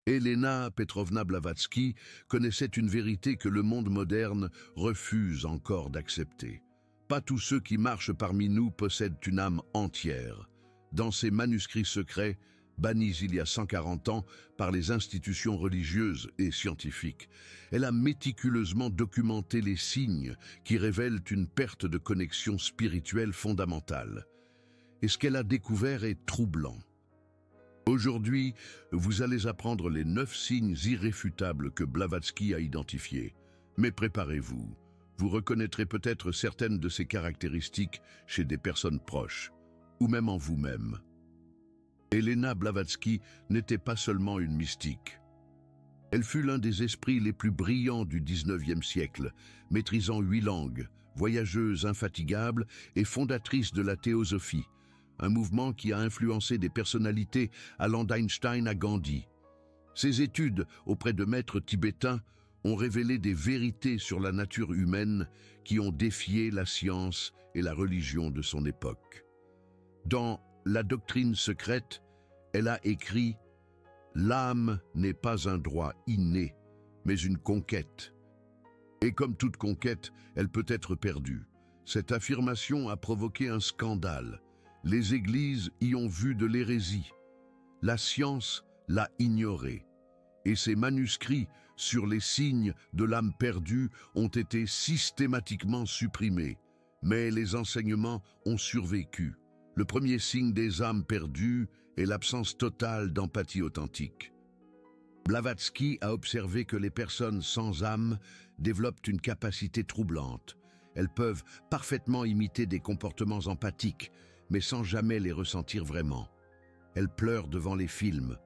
Elena Petrovna Blavatsky connaissait une vérité que le monde moderne refuse encore d'accepter. Pas tous ceux qui marchent parmi nous possèdent une âme entière. Dans ses manuscrits secrets, bannis il y a 140 ans par les institutions religieuses et scientifiques, elle a méticuleusement documenté les signes qui révèlent une perte de connexion spirituelle fondamentale. Et ce qu'elle a découvert est troublant. Aujourd'hui, vous allez apprendre les 9 signes irréfutables que Blavatsky a identifiés. Mais préparez-vous, vous reconnaîtrez peut-être certaines de ces caractéristiques chez des personnes proches, ou même en vous-même. Elena Blavatsky n'était pas seulement une mystique. Elle fut l'un des esprits les plus brillants du XIXe siècle, maîtrisant 8 langues, voyageuse infatigable et fondatrice de la théosophie, un mouvement qui a influencé des personnalités allant d'Einstein à Gandhi. Ses études auprès de maîtres tibétains ont révélé des vérités sur la nature humaine qui ont défié la science et la religion de son époque. Dans La doctrine secrète, elle a écrit « L'âme n'est pas un droit inné, mais une conquête. Et comme toute conquête, elle peut être perdue. » Cette affirmation a provoqué un scandale. Les églises y ont vu de l'hérésie. La science l'a ignorée. Et ses manuscrits sur les signes de l'âme perdue ont été systématiquement supprimés. Mais les enseignements ont survécu. Le premier signe des âmes perdues est l'absence totale d'empathie authentique. Blavatsky a observé que les personnes sans âme développent une capacité troublante. Elles peuvent parfaitement imiter des comportements empathiques, mais sans jamais les ressentir vraiment. Elles pleurent devant les films,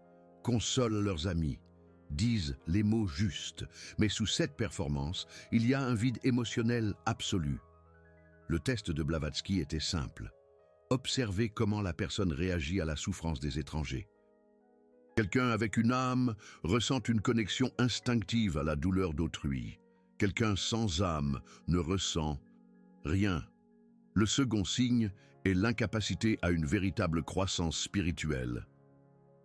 consolent leurs amis, disent les mots justes, mais sous cette performance, il y a un vide émotionnel absolu. Le test de Blavatsky était simple. Observez comment la personne réagit à la souffrance des étrangers. Quelqu'un avec une âme ressent une connexion instinctive à la douleur d'autrui. Quelqu'un sans âme ne ressent rien. Le second signe est l'incapacité à une véritable croissance spirituelle.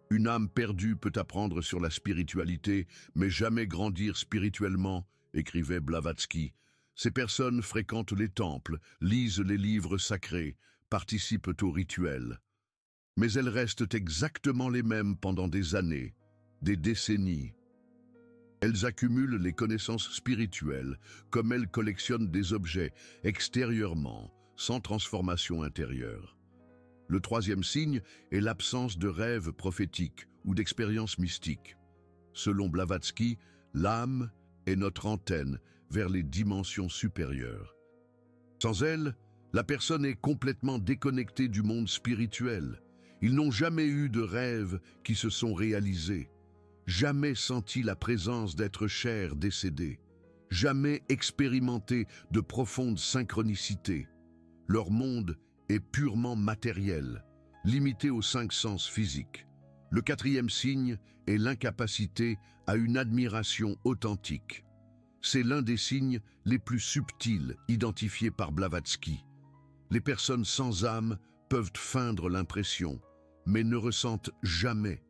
Une âme perdue peut apprendre sur la spiritualité, mais jamais grandir spirituellement, écrivait Blavatsky. Ces personnes fréquentent les temples, lisent les livres sacrés, participent aux rituels. Mais elles restent exactement les mêmes pendant des années, des décennies. Elles accumulent les connaissances spirituelles, comme elles collectionnent des objets extérieurement, sans transformation intérieure. Le troisième signe est l'absence de rêves prophétiques ou d'expériences mystiques. Selon Blavatsky, l'âme est notre antenne vers les dimensions supérieures. Sans elle, la personne est complètement déconnectée du monde spirituel. Ils n'ont jamais eu de rêves qui se sont réalisés, jamais senti la présence d'êtres chers décédés, jamais expérimenté de profondes synchronicités. Leur monde est purement matériel, limité aux 5 sens physiques. Le quatrième signe est l'incapacité à une admiration authentique. C'est l'un des signes les plus subtils identifiés par Blavatsky. Les personnes sans âme peuvent feindre l'impression, mais ne ressentent jamais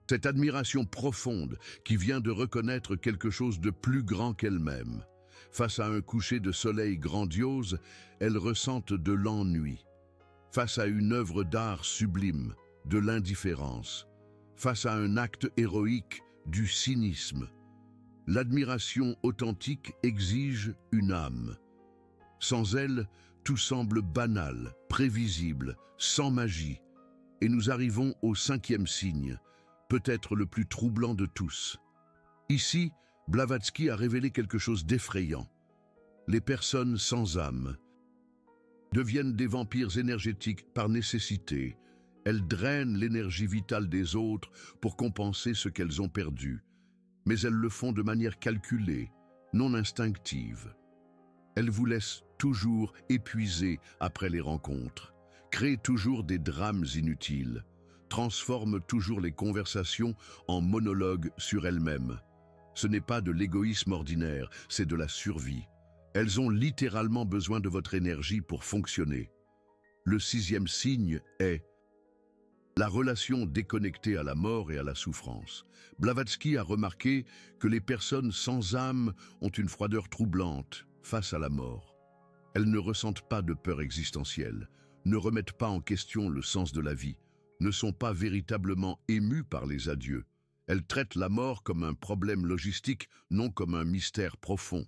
cette admiration profonde qui vient de reconnaître quelque chose de plus grand qu'elle-même. Face à un coucher de soleil grandiose, elles ressentent de l'ennui. Face à une œuvre d'art sublime, de l'indifférence. Face à un acte héroïque, du cynisme. L'admiration authentique exige une âme. Sans elle, tout semble banal, prévisible, sans magie. Et nous arrivons au 5e signe, peut-être le plus troublant de tous. Ici, Blavatsky a révélé quelque chose d'effrayant. Les personnes sans âme deviennent des vampires énergétiques par nécessité. Elles drainent l'énergie vitale des autres pour compenser ce qu'elles ont perdu. Mais elles le font de manière calculée, non instinctive. Elles vous laissent toujours épuisés après les rencontres, créent toujours des drames inutiles, transforment toujours les conversations en monologues sur elles-mêmes. Ce n'est pas de l'égoïsme ordinaire, c'est de la survie. Elles ont littéralement besoin de votre énergie pour fonctionner. Le 6e signe est la relation déconnectée à la mort et à la souffrance. Blavatsky a remarqué que les personnes sans âme ont une froideur troublante face à la mort. Elles ne ressentent pas de peur existentielle, ne remettent pas en question le sens de la vie, ne sont pas véritablement émues par les adieux. Elles traitent la mort comme un problème logistique, non comme un mystère profond.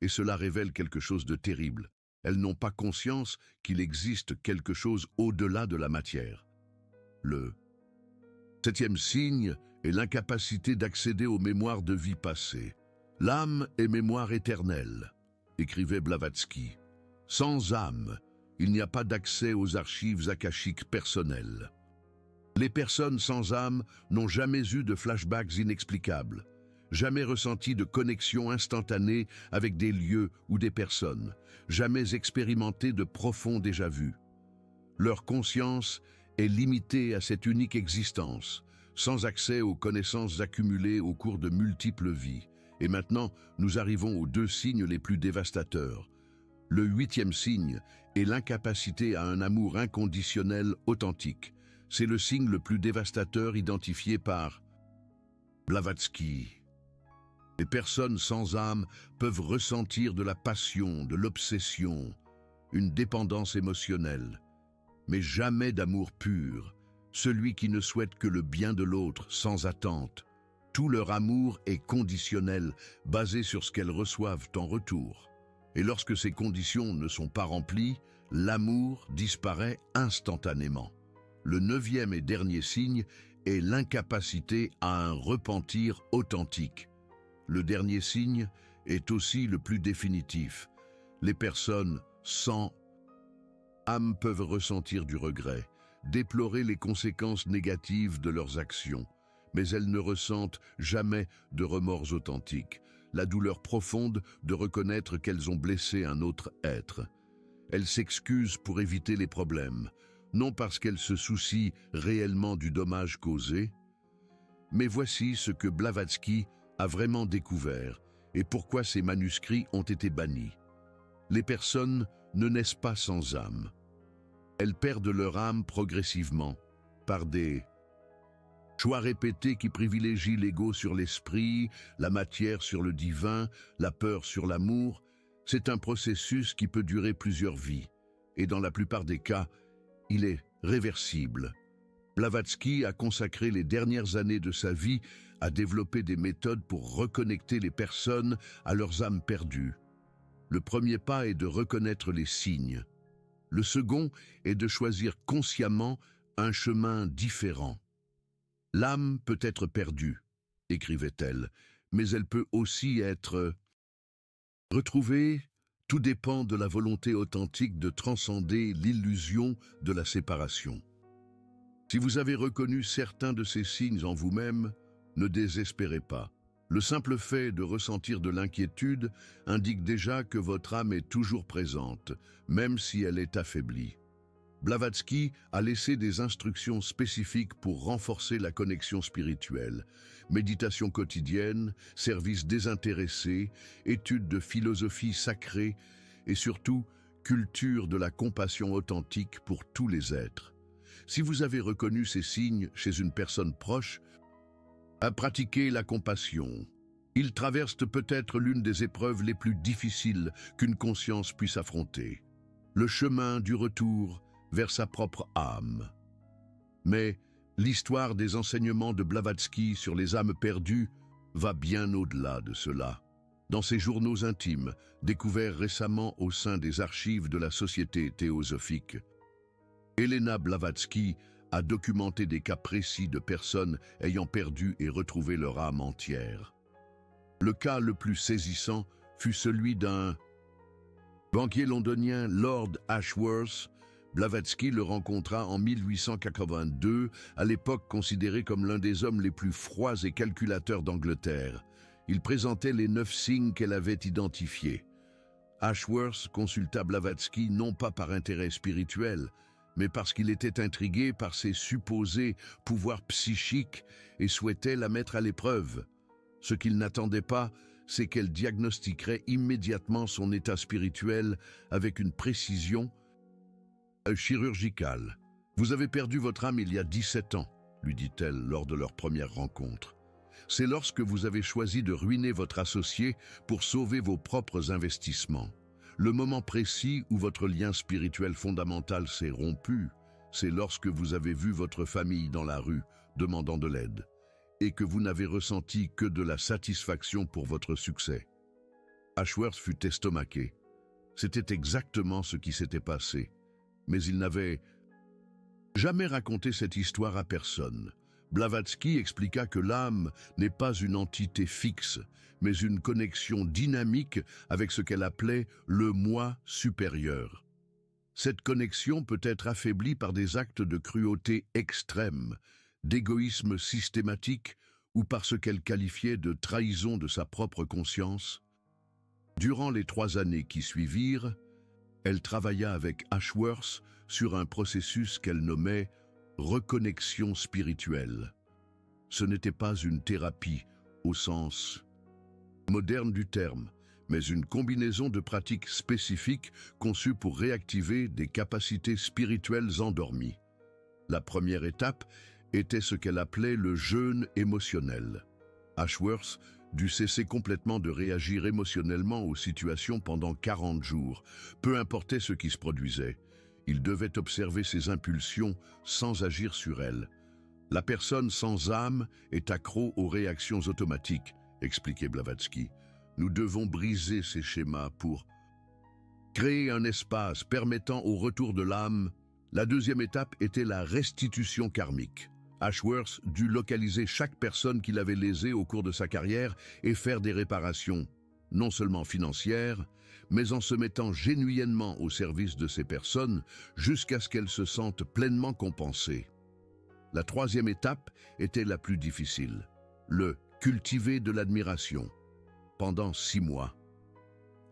Et cela révèle quelque chose de terrible. Elles n'ont pas conscience qu'il existe quelque chose au-delà de la matière. Le septième signe est l'incapacité d'accéder aux mémoires de vie passée. L'âme est mémoire éternelle, écrivait Blavatsky. Sans âme, il n'y a pas d'accès aux archives akashiques personnelles. Les personnes sans âme n'ont jamais eu de flashbacks inexplicables, jamais ressenti de connexion instantanée avec des lieux ou des personnes, jamais expérimenté de profonds déjà-vus. Leur conscience est limitée à cette unique existence, sans accès aux connaissances accumulées au cours de multiples vies. Et maintenant, nous arrivons aux deux signes les plus dévastateurs. Le huitième signe est l'incapacité à un amour inconditionnel authentique. C'est le signe le plus dévastateur identifié par Blavatsky. Les personnes sans âme peuvent ressentir de la passion, de l'obsession, une dépendance émotionnelle, mais jamais d'amour pur, celui qui ne souhaite que le bien de l'autre sans attente. Tout leur amour est conditionnel, basé sur ce qu'elles reçoivent en retour. Et lorsque ces conditions ne sont pas remplies, l'amour disparaît instantanément. Le neuvième et dernier signe est l'incapacité à un repentir authentique. Le dernier signe est aussi le plus définitif. Les personnes sans âme peuvent ressentir du regret, déplorer les conséquences négatives de leurs actions, mais elles ne ressentent jamais de remords authentiques, la douleur profonde de reconnaître qu'elles ont blessé un autre être. Elles s'excusent pour éviter les problèmes, non parce qu'elles se soucient réellement du dommage causé, mais voici ce que Blavatsky a vraiment découvert et pourquoi ces manuscrits ont été bannis. Les personnes ne naissent pas sans âme. Elles perdent leur âme progressivement par des choix répétés qui privilégient l'ego sur l'esprit, la matière sur le divin, la peur sur l'amour. C'est un processus qui peut durer plusieurs vies et dans la plupart des cas, il est réversible. Blavatsky a consacré les dernières années de sa vie à développer des méthodes pour reconnecter les personnes à leurs âmes perdues. Le premier pas est de reconnaître les signes. Le second est de choisir consciemment un chemin différent. L'âme peut être perdue, écrivait-elle, mais elle peut aussi être retrouvée. Tout dépend de la volonté authentique de transcender l'illusion de la séparation. Si vous avez reconnu certains de ces signes en vous-même, ne désespérez pas. Le simple fait de ressentir de l'inquiétude indique déjà que votre âme est toujours présente, même si elle est affaiblie. Blavatsky a laissé des instructions spécifiques pour renforcer la connexion spirituelle. Méditation quotidienne, service désintéressé, étude de philosophie sacrée et surtout, culture de la compassion authentique pour tous les êtres. Si vous avez reconnu ces signes chez une personne proche, à pratiquer la compassion. Il traverse peut-être l'une des épreuves les plus difficiles qu'une conscience puisse affronter, le chemin du retour vers sa propre âme. Mais l'histoire des enseignements de Blavatsky sur les âmes perdues va bien au-delà de cela. Dans ses journaux intimes, découverts récemment au sein des archives de la Société théosophique, Elena Blavatsky a documenté des cas précis de personnes ayant perdu et retrouvé leur âme entière. Le cas le plus saisissant fut celui d'un banquier londonien, Lord Ashworth. Blavatsky le rencontra en 1882, à l'époque considéré comme l'un des hommes les plus froids et calculateurs d'Angleterre. Il présentait les 9 signes qu'elle avait identifiés. Ashworth consulta Blavatsky non pas par intérêt spirituel, mais parce qu'il était intrigué par ses supposés pouvoirs psychiques et souhaitait la mettre à l'épreuve. Ce qu'il n'attendait pas, c'est qu'elle diagnostiquerait immédiatement son état spirituel avec une précision chirurgicale. Vous avez perdu votre âme il y a 17 ans, lui dit-elle lors de leur première rencontre. C'est lorsque vous avez choisi de ruiner votre associé pour sauver vos propres investissements. Le moment précis où votre lien spirituel fondamental s'est rompu, c'est lorsque vous avez vu votre famille dans la rue demandant de l'aide et que vous n'avez ressenti que de la satisfaction pour votre succès. Ashworth fut estomaqué. C'était exactement ce qui s'était passé, mais il n'avait jamais raconté cette histoire à personne. Blavatsky expliqua que l'âme n'est pas une entité fixe, mais une connexion dynamique avec ce qu'elle appelait le moi supérieur. Cette connexion peut être affaiblie par des actes de cruauté extrême, d'égoïsme systématique ou par ce qu'elle qualifiait de trahison de sa propre conscience. Durant les 3 années qui suivirent, elle travailla avec Ashworth sur un processus qu'elle nommait reconnexion spirituelle. Ce n'était pas une thérapie au sens moderne du terme, mais une combinaison de pratiques spécifiques conçues pour réactiver des capacités spirituelles endormies. La première étape était ce qu'elle appelait le jeûne émotionnel. Ashworth dut cesser complètement de réagir émotionnellement aux situations pendant 40 jours, peu importait ce qui se produisait. Il devait observer ses impulsions sans agir sur elles. La personne sans âme est accro aux réactions automatiques, expliquait Blavatsky. Nous devons briser ces schémas pour créer un espace permettant au retour de l'âme. La deuxième étape était la restitution karmique. Ashworth dut localiser chaque personne qu'il avait lésée au cours de sa carrière et faire des réparations, non seulement financières, mais en se mettant genuinement au service de ces personnes jusqu'à ce qu'elles se sentent pleinement compensées. La troisième étape était la plus difficile, le cultiver de l'admiration. Pendant 6 mois,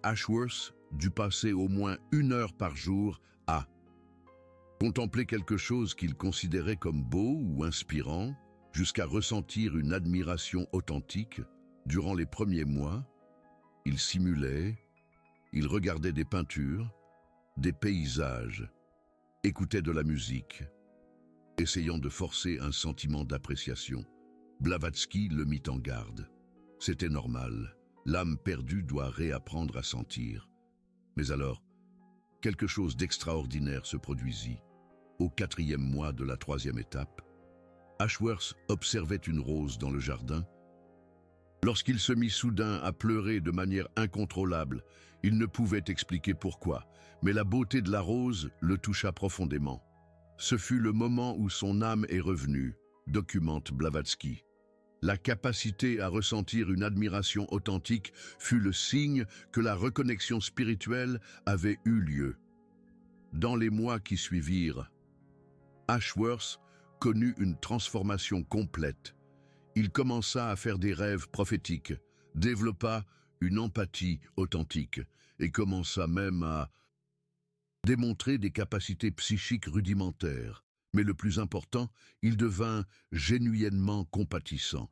Ashworth dut passer au moins 1 heure par jour à contempler quelque chose qu'il considérait comme beau ou inspirant, jusqu'à ressentir une admiration authentique. Durant les premiers mois, il simulait, il regardait des peintures, des paysages, écoutait de la musique, essayant de forcer un sentiment d'appréciation. Blavatsky le mit en garde. C'était normal, l'âme perdue doit réapprendre à sentir. Mais alors, quelque chose d'extraordinaire se produisit. Au 4e mois de la 3e étape, Ashworth observait une rose dans le jardin. Lorsqu'il se mit soudain à pleurer de manière incontrôlable, il ne pouvait expliquer pourquoi, mais la beauté de la rose le toucha profondément. Ce fut le moment où son âme est revenue, documente Blavatsky. La capacité à ressentir une admiration authentique fut le signe que la reconnexion spirituelle avait eu lieu. Dans les mois qui suivirent, Ashworth connut une transformation complète. Il commença à faire des rêves prophétiques, développa une empathie authentique et commença même à démontrer des capacités psychiques rudimentaires. Mais le plus important, il devint genuinement compatissant.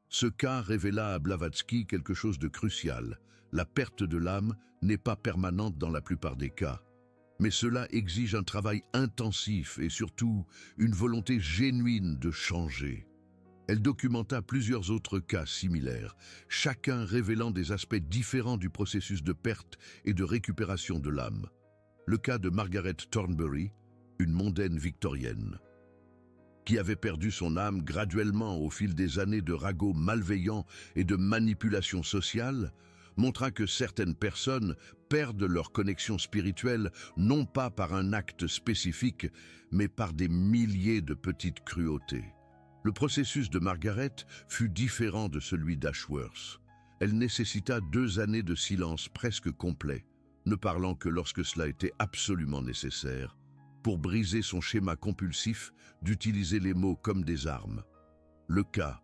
Ce cas révéla à Blavatsky quelque chose de crucial. La perte de l'âme n'est pas permanente dans la plupart des cas. Mais cela exige un travail intensif et surtout une volonté genuine de changer. Elle documenta plusieurs autres cas similaires, chacun révélant des aspects différents du processus de perte et de récupération de l'âme. Le cas de Margaret Thornbury, une mondaine victorienne, qui avait perdu son âme graduellement au fil des années de ragots malveillants et de manipulation sociale, montra que certaines personnes perdent leur connexion spirituelle non pas par un acte spécifique, mais par des milliers de petites cruautés. Le processus de Margaret fut différent de celui d'Ashworth. Elle nécessita 2 années de silence presque complet, ne parlant que lorsque cela était absolument nécessaire, pour briser son schéma compulsif d'utiliser les mots comme des armes. Le cas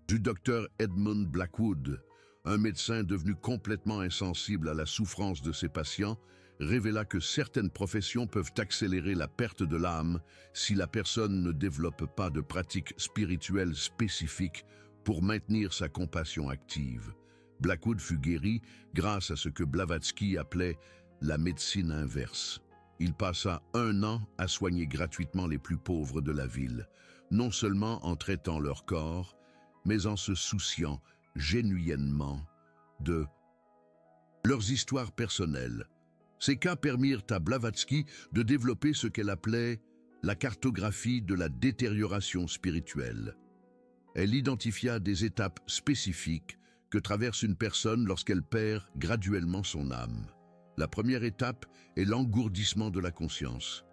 du docteur Edmund Blackwood, un médecin devenu complètement insensible à la souffrance de ses patients, révéla que certaines professions peuvent accélérer la perte de l'âme si la personne ne développe pas de pratiques spirituelles spécifiques pour maintenir sa compassion active. Blackwood fut guéri grâce à ce que Blavatsky appelait la médecine inverse. Il passa 1 an à soigner gratuitement les plus pauvres de la ville, non seulement en traitant leur corps, mais en se souciant genuinement de leurs histoires personnelles. Ces cas permirent à Blavatsky de développer ce qu'elle appelait la cartographie de la détérioration spirituelle. Elle identifia des étapes spécifiques que traverse une personne lorsqu'elle perd graduellement son âme. La première étape est l'engourdissement de la conscience.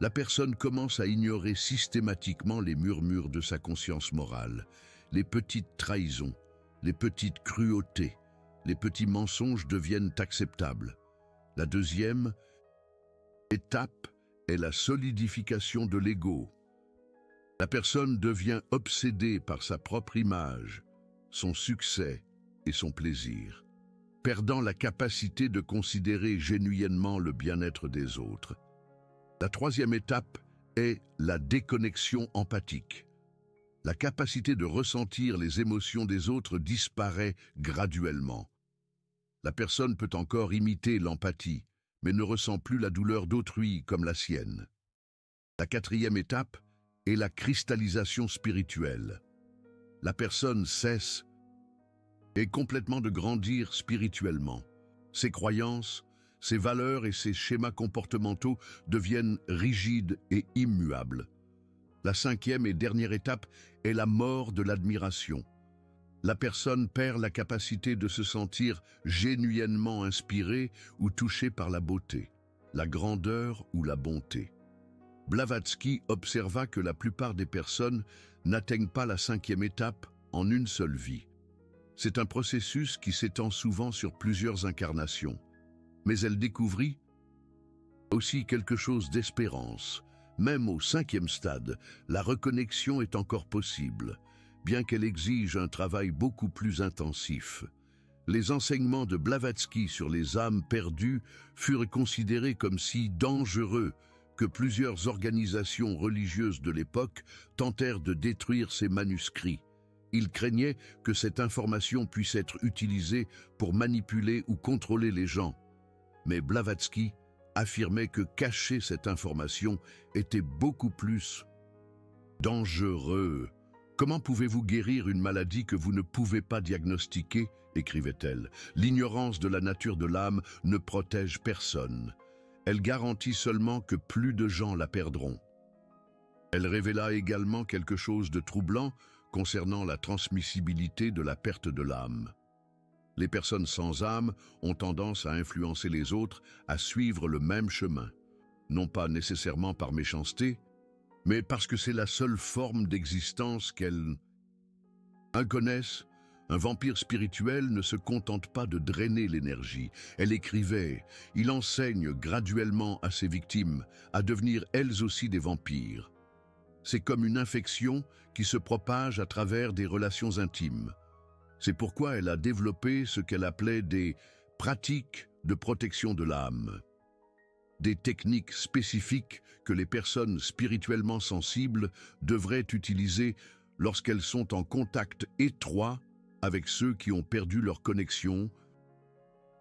La personne commence à ignorer systématiquement les murmures de sa conscience morale, les petites trahisons, les petites cruautés, les petits mensonges deviennent acceptables. La deuxième étape est la solidification de l'ego. La personne devient obsédée par sa propre image, son succès et son plaisir, perdant la capacité de considérer genuinement le bien-être des autres. La troisième étape est la déconnexion empathique. La capacité de ressentir les émotions des autres disparaît graduellement. La personne peut encore imiter l'empathie, mais ne ressent plus la douleur d'autrui comme la sienne. La quatrième étape est la cristallisation spirituelle. La personne cesse complètement de grandir spirituellement. Ses croyances, ses valeurs et ses schémas comportementaux deviennent rigides et immuables. La cinquième et dernière étape est la mort de l'admiration. La personne perd la capacité de se sentir genuinement inspirée ou touchée par la beauté, la grandeur ou la bonté. Blavatsky observa que la plupart des personnes n'atteignent pas la cinquième étape en une seule vie. C'est un processus qui s'étend souvent sur plusieurs incarnations. Mais elle découvrit aussi quelque chose d'espérance. Même au cinquième stade, la reconnexion est encore possible, bien qu'elle exige un travail beaucoup plus intensif. Les enseignements de Blavatsky sur les âmes perdues furent considérés comme si dangereux que plusieurs organisations religieuses de l'époque tentèrent de détruire ces manuscrits. Il craignait que cette information puisse être utilisée pour manipuler ou contrôler les gens. Mais Blavatsky affirmait que cacher cette information était beaucoup plus dangereux. « Comment pouvez-vous guérir une maladie que vous ne pouvez pas diagnostiquer ?» écrivait-elle. « L'ignorance de la nature de l'âme ne protège personne. Elle garantit seulement que plus de gens la perdront. » Elle révéla également quelque chose de troublant concernant la transmissibilité de la perte de l'âme. Les personnes sans âme ont tendance à influencer les autres à suivre le même chemin, non pas nécessairement par méchanceté, mais parce que c'est la seule forme d'existence qu'elles connaissent. Un vampire spirituel ne se contente pas de drainer l'énergie. Elle écrivait « Il enseigne graduellement à ses victimes à devenir elles aussi des vampires. C'est comme une infection qui se propage à travers des relations intimes. C'est pourquoi elle a développé ce qu'elle appelait des pratiques de protection de l'âme. Des techniques spécifiques que les personnes spirituellement sensibles devraient utiliser lorsqu'elles sont en contact étroit avec ceux qui ont perdu leur connexion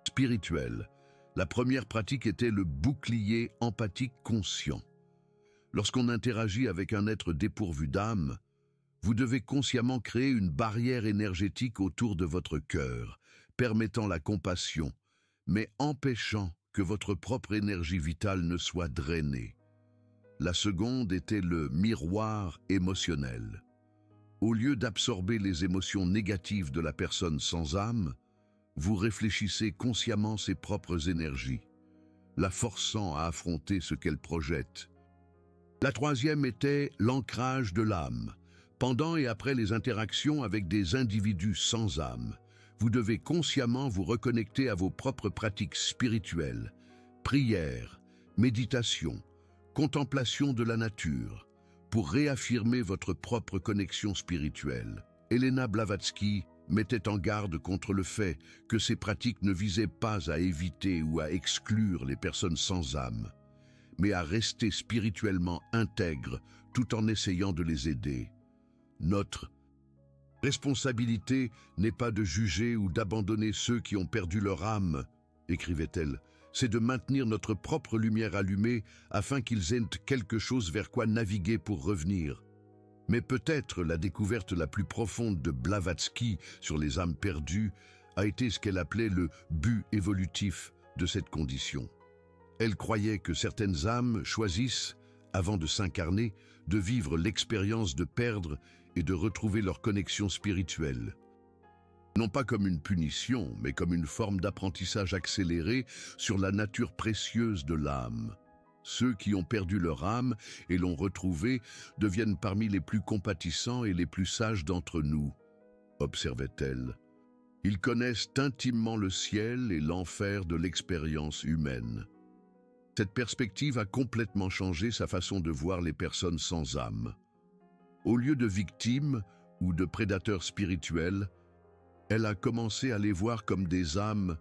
spirituelle. La première pratique était le bouclier empathique conscient. Lorsqu'on interagit avec un être dépourvu d'âme, vous devez consciemment créer une barrière énergétique autour de votre cœur, permettant la compassion, mais empêchant que votre propre énergie vitale ne soit drainée. La seconde était le miroir émotionnel. Au lieu d'absorber les émotions négatives de la personne sans âme, vous réfléchissez consciemment ses propres énergies, la forçant à affronter ce qu'elle projette. La troisième était l'ancrage de l'âme. Pendant et après les interactions avec des individus sans âme, vous devez consciemment vous reconnecter à vos propres pratiques spirituelles, prière, méditation, contemplation de la nature, pour réaffirmer votre propre connexion spirituelle. Helena Blavatsky mettait en garde contre le fait que ces pratiques ne visaient pas à éviter ou à exclure les personnes sans âme, mais à rester spirituellement intègres tout en essayant de les aider. Notre responsabilité n'est pas de juger ou d'abandonner ceux qui ont perdu leur âme, écrivait-elle, c'est de maintenir notre propre lumière allumée afin qu'ils aient quelque chose vers quoi naviguer pour revenir. Mais peut-être la découverte la plus profonde de Blavatsky sur les âmes perdues a été ce qu'elle appelait le but évolutif de cette condition. Elle croyait que certaines âmes choisissent, avant de s'incarner, de vivre l'expérience de perdre et de retrouver leur connexion spirituelle. Non pas comme une punition, mais comme une forme d'apprentissage accéléré sur la nature précieuse de l'âme. Ceux qui ont perdu leur âme et l'ont retrouvée deviennent parmi les plus compatissants et les plus sages d'entre nous, observait-elle. Ils connaissent intimement le ciel et l'enfer de l'expérience humaine. Cette perspective a complètement changé sa façon de voir les personnes sans âme. Au lieu de victimes ou de prédateurs spirituels, elle a commencé à les voir comme des âmes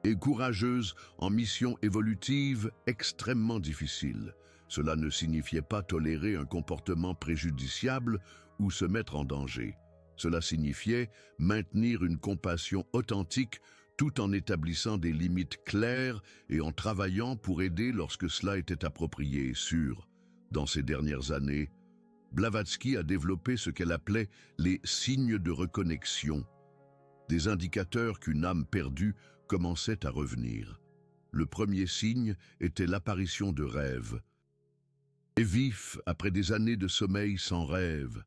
et courageuses en mission évolutive extrêmement difficile. Cela ne signifiait pas tolérer un comportement préjudiciable ou se mettre en danger. Cela signifiait maintenir une compassion authentique tout en établissant des limites claires et en travaillant pour aider lorsque cela était approprié et sûr. Dans ces dernières années, Blavatsky a développé ce qu'elle appelait les signes de reconnexion, des indicateurs qu'une âme perdue commençait à revenir. Le premier signe était l'apparition de rêves. Et vif, après des années de sommeil sans rêve,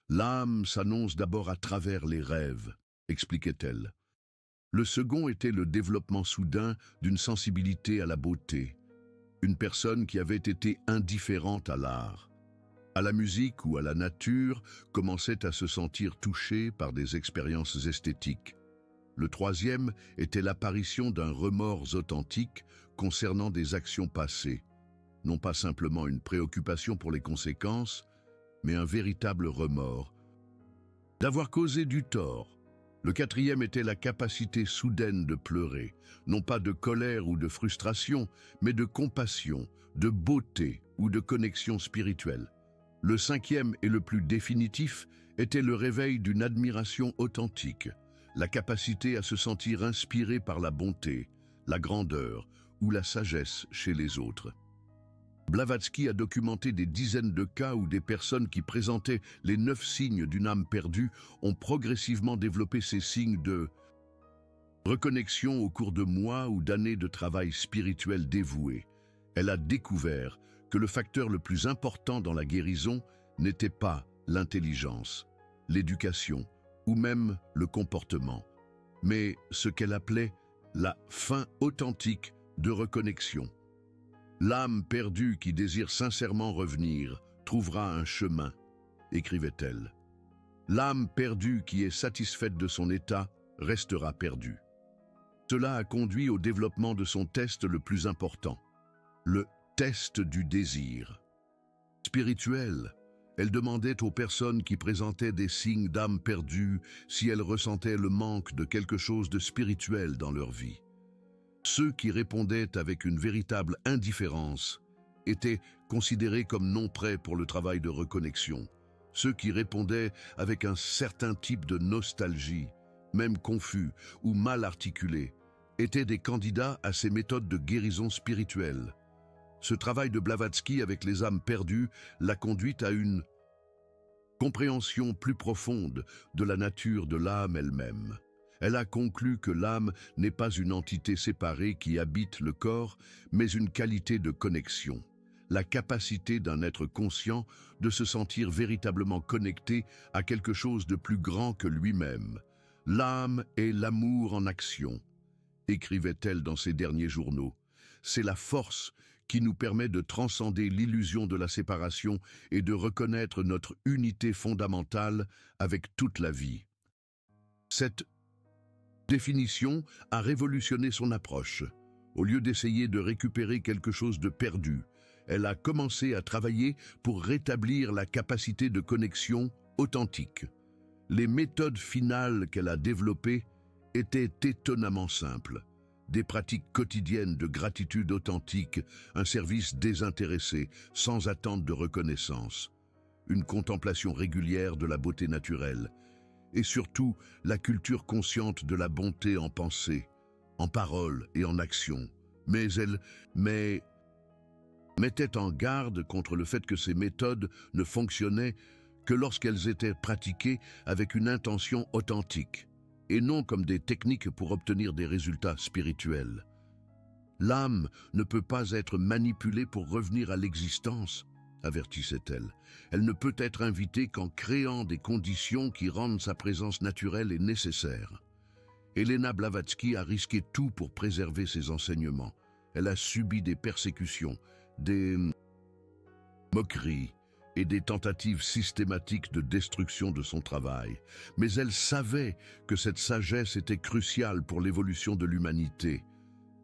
l'âme s'annonce d'abord à travers les rêves, expliquait-elle. Le second était le développement soudain d'une sensibilité à la beauté, une personne qui avait été indifférente à l'art, à la musique ou à la nature commençait à se sentir touchée par des expériences esthétiques. Le troisième était l'apparition d'un remords authentique concernant des actions passées, non pas simplement une préoccupation pour les conséquences, mais un véritable remords d'avoir causé du tort. Le quatrième était la capacité soudaine de pleurer, non pas de colère ou de frustration, mais de compassion, de beauté ou de connexion spirituelle. Le cinquième et le plus définitif était le réveil d'une admiration authentique, la capacité à se sentir inspiré par la bonté, la grandeur ou la sagesse chez les autres. Blavatsky a documenté des dizaines de cas où des personnes qui présentaient les 9 signes d'une âme perdue ont progressivement développé ces signes de reconnexion au cours de mois ou d'années de travail spirituel dévoué. Elle a découvert que le facteur le plus important dans la guérison n'était pas l'intelligence, l'éducation ou même le comportement, mais ce qu'elle appelait la fin authentique de reconnexion. L'âme perdue qui désire sincèrement revenir trouvera un chemin, écrivait-elle. L'âme perdue qui est satisfaite de son état restera perdue. Cela a conduit au développement de son test le plus important, le test du désir. Spirituel, elle demandait aux personnes qui présentaient des signes d'âme perdue si elles ressentaient le manque de quelque chose de spirituel dans leur vie. Ceux qui répondaient avec une véritable indifférence étaient considérés comme non prêts pour le travail de reconnexion. Ceux qui répondaient avec un certain type de nostalgie, même confus ou mal articulés, étaient des candidats à ces méthodes de guérison spirituelle. Ce travail de Blavatsky avec les âmes perdues l'a conduite à une compréhension plus profonde de la nature de l'âme elle-même. Elle a conclu que l'âme n'est pas une entité séparée qui habite le corps, mais une qualité de connexion, la capacité d'un être conscient de se sentir véritablement connecté à quelque chose de plus grand que lui-même. L'âme est l'amour en action, écrivait-elle dans ses derniers journaux. C'est la force qui nous permet de transcender l'illusion de la séparation et de reconnaître notre unité fondamentale avec toute la vie. Cette définition a révolutionné son approche. Au lieu d'essayer de récupérer quelque chose de perdu, elle a commencé à travailler pour rétablir la capacité de connexion authentique. Les méthodes finales qu'elle a développées étaient étonnamment simples. Des pratiques quotidiennes de gratitude authentique, un service désintéressé, sans attente de reconnaissance, une contemplation régulière de la beauté naturelle, et surtout la culture consciente de la bonté en pensée, en parole et en action, mais mettait en garde contre le fait que ces méthodes ne fonctionnaient que lorsqu'elles étaient pratiquées avec une intention authentique, et non comme des techniques pour obtenir des résultats spirituels. L'âme ne peut pas être manipulée pour revenir à l'existence, avertissait-elle. Elle ne peut être invitée qu'en créant des conditions qui rendent sa présence naturelle et nécessaire. Elena Blavatsky a risqué tout pour préserver ses enseignements. Elle a subi des persécutions, des moqueries et des tentatives systématiques de destruction de son travail. Mais elle savait que cette sagesse était cruciale pour l'évolution de l'humanité.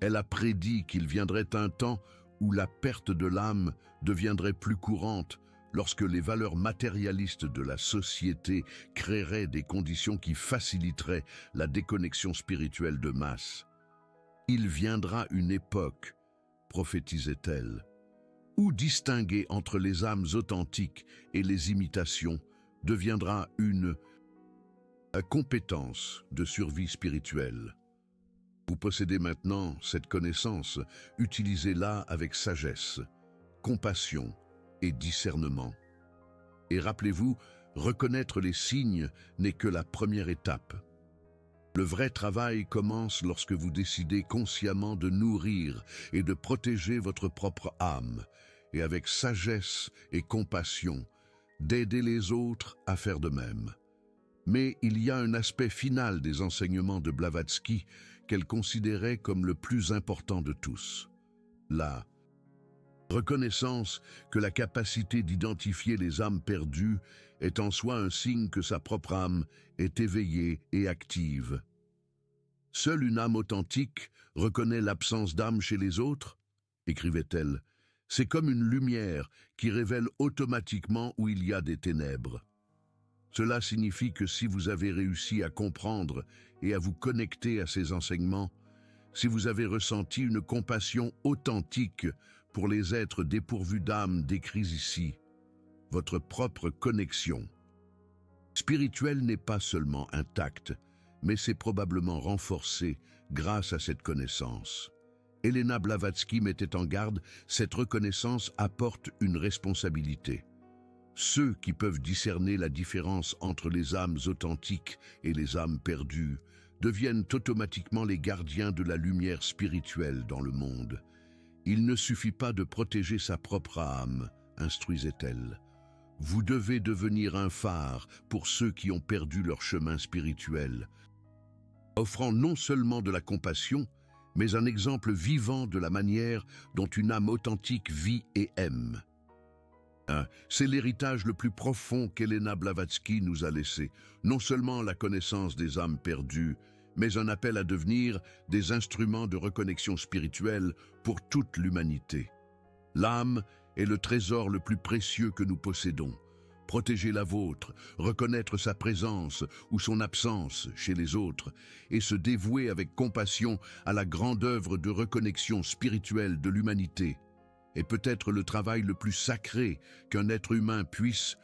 Elle a prédit qu'il viendrait un temps où la perte de l'âme deviendrait plus courante lorsque les valeurs matérialistes de la société créeraient des conditions qui faciliteraient la déconnexion spirituelle de masse. Il viendra une époque, prophétisait-elle, où distinguer entre les âmes authentiques et les imitations deviendra une compétence de survie spirituelle. Vous possédez maintenant cette connaissance, utilisez-la avec sagesse, compassion et discernement. Et rappelez-vous, reconnaître les signes n'est que la première étape. Le vrai travail commence lorsque vous décidez consciemment de nourrir et de protéger votre propre âme, et avec sagesse et compassion, d'aider les autres à faire de même. Mais il y a un aspect final des enseignements de Blavatsky qu'elle considérait comme le plus important de tous. La reconnaissance que la capacité d'identifier les âmes perdues est en soi un signe que sa propre âme est éveillée et active. Seule une âme authentique reconnaît l'absence d'âme chez les autres, écrivait-elle. C'est comme une lumière qui révèle automatiquement où il y a des ténèbres. Cela signifie que si vous avez réussi à comprendre et à vous connecter à ces enseignements, si vous avez ressenti une compassion authentique pour les êtres dépourvus d'âme décrits ici, votre propre connexion spirituelle n'est pas seulement intacte, mais c'est probablement renforcée grâce à cette connaissance. Elena Blavatsky mettait en garde, cette reconnaissance apporte une responsabilité. Ceux qui peuvent discerner la différence entre les âmes authentiques et les âmes perdues deviennent automatiquement les gardiens de la lumière spirituelle dans le monde. Il ne suffit pas de protéger sa propre âme, instruisait-elle. Vous devez devenir un phare pour ceux qui ont perdu leur chemin spirituel, offrant non seulement de la compassion, mais un exemple vivant de la manière dont une âme authentique vit et aime. C'est l'héritage le plus profond qu'Elena Blavatsky nous a laissé, non seulement la connaissance des âmes perdues, mais un appel à devenir des instruments de reconnexion spirituelle pour toute l'humanité. L'âme est le trésor le plus précieux que nous possédons. Protéger la vôtre, reconnaître sa présence ou son absence chez les autres, et se dévouer avec compassion à la grande œuvre de reconnexion spirituelle de l'humanité, est peut-être le travail le plus sacré qu'un être humain puisse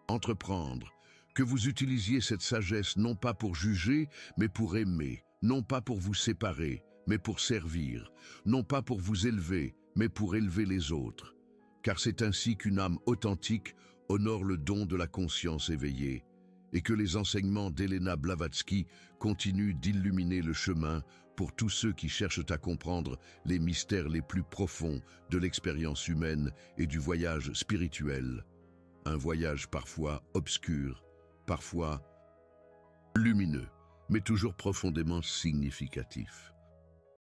entreprendre. Que vous utilisiez cette sagesse non pas pour juger, mais pour aimer, non pas pour vous séparer, mais pour servir, non pas pour vous élever, mais pour élever les autres. Car c'est ainsi qu'une âme authentique honore le don de la conscience éveillée, et que les enseignements d'Elena Blavatsky continuent d'illuminer le chemin pour tous ceux qui cherchent à comprendre les mystères les plus profonds de l'expérience humaine et du voyage spirituel. Un voyage parfois obscur, parfois lumineux, mais toujours profondément significatif.